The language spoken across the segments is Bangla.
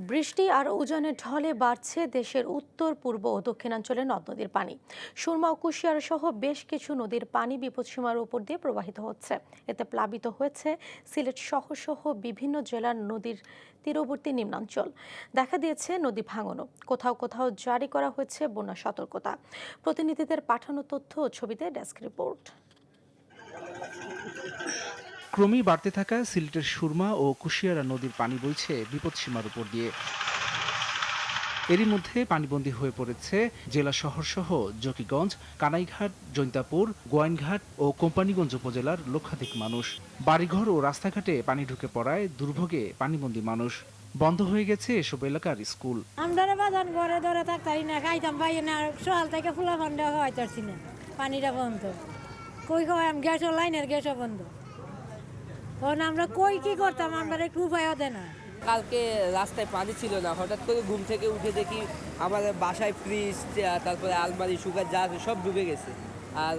বৃষ্টি আর উজানের ঢলে বাড়ছে দেশের উত্তর পূর্ব ও দক্ষিণাঞ্চলের নদ নদীর পানি। সুরমা ও কুশিয়ারা সহ বেশ কিছু নদীর পানি বিপদসীমার উপর দিয়ে প্রবাহিত হচ্ছে। এতে প্লাবিত হয়েছে সিলেট শহরসহ বিভিন্ন জেলার নদীর তীরবর্তী নিম্নাঞ্চল। দেখা দিয়েছে নদী ভাঙনও, কোথাও কোথাও জারি করা হয়েছে বন্যা সতর্কতা। প্রতিনিধিদের পাঠানো তথ্য ও ছবিতে ডেস্ক রিপোর্ট। ক্রমেই বাড়তে থাকা সিলেটের সুরমা ও কুশিয়ারা নদীর পানি বইছে বিপদসীমার উপর দিয়ে। এরই মধ্যে পানিবন্দী হয়ে পড়েছে জেলা শহরসহ জকিগঞ্জ, কানাইঘাট, জৈন্তাপুর, গোয়াইনঘাট ও কোম্পানীগঞ্জ উপজেলার লক্ষাধিক মানুষ। বাড়িঘর ও রাস্তাঘাটে পানি ঢুকে পড়ায় দুর্ভোগে পানিবন্দী মানুষ। বন্ধ হয়ে গেছে এসব এলাকার স্কুল। আমরা বাজান ঘরে ধরে থাকতারি না, খাইতাম পাই না, সকাল থেকে ফুলা ফান্ডা খাইতারছি না, পানিটা বন্ধ। কই খাওয়াম, গ্যাসও লাইনের গ্যাসও বন্ধ। তখন আমরা কই কি করতাম, আমরা একটু উপায়ও দেয় না। কালকে রাস্তায় পানি ছিল না, হঠাৎ করে ঘুম থেকে উঠে দেখি আমাদের বাসায় ফ্রিজ, তারপরে আলমারি, সুগার যা আছে সব ডুবে গেছে। আর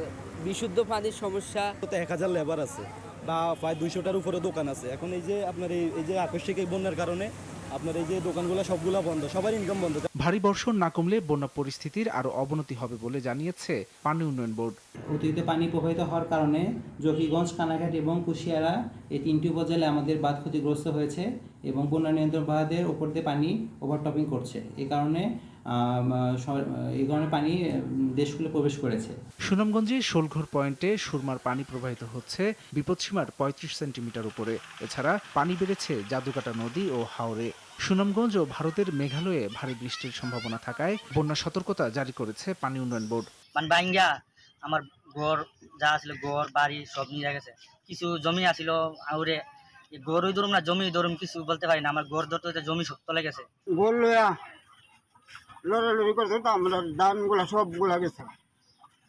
বিশুদ্ধ পানির সমস্যা। 1000 লেবার আছে বা প্রায় 200টার উপরে দোকান আছে। এখন এই যে আপনার এই যে আকস্মিক এই বন্যার কারণে আপনার এই যে দোকানগুলো সবগুলো বন্ধ, সবার ইনকাম বন্ধ। ভারী বর্ষণ না কমলে বন্যা পরিস্থিতির আরো অবনতি হবে বলে জানিয়েছে পানি উন্নয়ন বোর্ড। অতিরিক্ত পানি প্রবাহিত হওয়ার কারণে জকিগঞ্জ, কানাঘাট এবং কুশিয়ারা এই তিনটি উপজেলায় আমাদের বাঁধ ক্ষতিগ্রস্ত হয়েছে এবং বন্যা নিয়ন্ত্রণ বাঁধের ওপর দিয়ে পানি ওভারটপিং করছে। এই কারণে পানি দেশগুলো প্রবেশ করেছে। সুনামগঞ্জে শোলঘর পয়েন্টে সুরমার পানি প্রবাহিত হচ্ছে বিপদসীমার 35 সেন্টিমিটার উপরে। এছাড়া পানি বেড়েছে জাদুকাটা নদী ও হাওরে। সুনামগঞ্জ ও ভারতের মেঘালয়ে ভারী বৃষ্টির সম্ভাবনা থাকায় বন্যা সতর্কতা জারি করেছে পানি উন্নয়ন বোর্ড। আমার ঘর যা আছিল, ঘর বাড়ি সব নিয়ে গেছে। কিছু জমি আছিল আউরে, গরুই ধরুম না জমি ধরুম কিছু বলতে পারি না। আমার ঘর ধরতে জমি সব তলে গেছে। গোল লয়া লড়ালড়ি করতে তো আমরা ধানগুলা সবগুলা গেছে।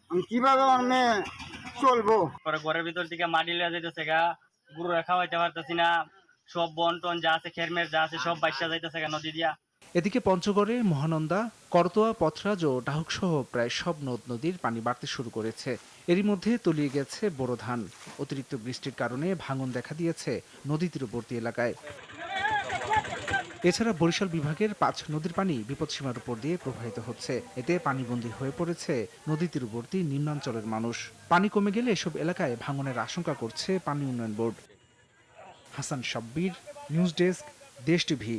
আমি কিভাবে আমার মেয়ে চলবো? পরে ঘরের ভিতর থেকে মাটি লিয়া যাইতেছে গা, গরু খাওয়াইতে পারতেছি না। সব বন টন যা আছে, খেরমের যা আছে সব বাইসা যাইতেছে গা নদী দিয়া। এদিকে পঞ্চগড়ে মহানন্দা, করতোয়া, পথরাজ ও ডাহুক সহ প্রায় সব নদ নদীর পানি বাড়তে শুরু করেছে। এরই মধ্যে তলিয়ে গেছে বোরো ধান। অতিরিক্ত বৃষ্টির কারণে ভাঙন দেখা দিয়েছে নদী তীরবর্তী এলাকায়। এছাড়া বরিশাল বিভাগের 5 নদীর পানি বিপদসীমার উপর দিয়ে প্রবাহিত হচ্ছে। এতে পানিবন্দী হয়ে পড়েছে নদী তীরবর্তী নিম্নাঞ্চলের মানুষ। পানি কমে গেলে এসব এলাকায় ভাঙনের আশঙ্কা করছে পানি উন্নয়ন board. Hasan Shabbir, news desk, দেশ টিভি।